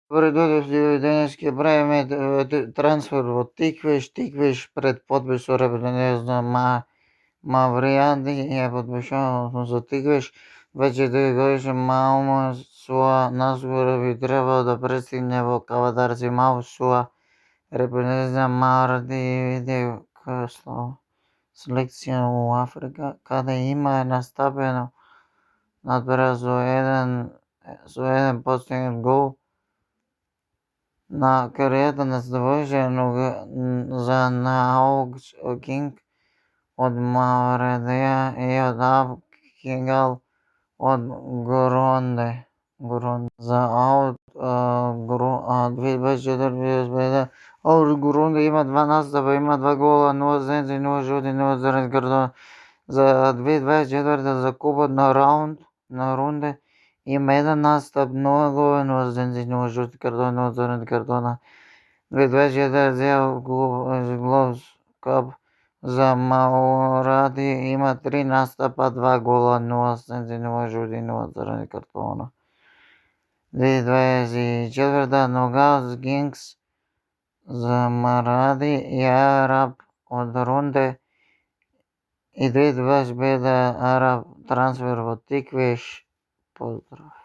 Предвидев денески време трансфер во Тиквиш пред подписот Ребренеза Мавријади ја подпишувал за Тиквиш. Веќе 9-годишен Маума Суа наскоро би требало да пристигне во Кавадарци. Мау Суа репрезентира Мавријади и види селекција во Африка, каде има настапено надбора со еден постигнат гол на кариерата на девојче за Наог Кинг од Мавридија и од Аб Кингал од Горунде. За Аут 2024 Аут Горунде има 2 настапа, има 2 гола, 0 зенци, 0 жути, 0 црвени картони. За 2024 за Купот на Рунде има 1 настап, 0 голови, 0 зенци, 0 жути картони, 0 црвени картона. 2024 за Глобус Кап за Мавријади има 3 настапа, 2 гола, 0 зенци, 0 жути, 0 црвени картона. 2024 Ногаут Кингс за Мавријади и Араб од Рунде и 2025 Араб трансфер во Тиквиш. Поздрав.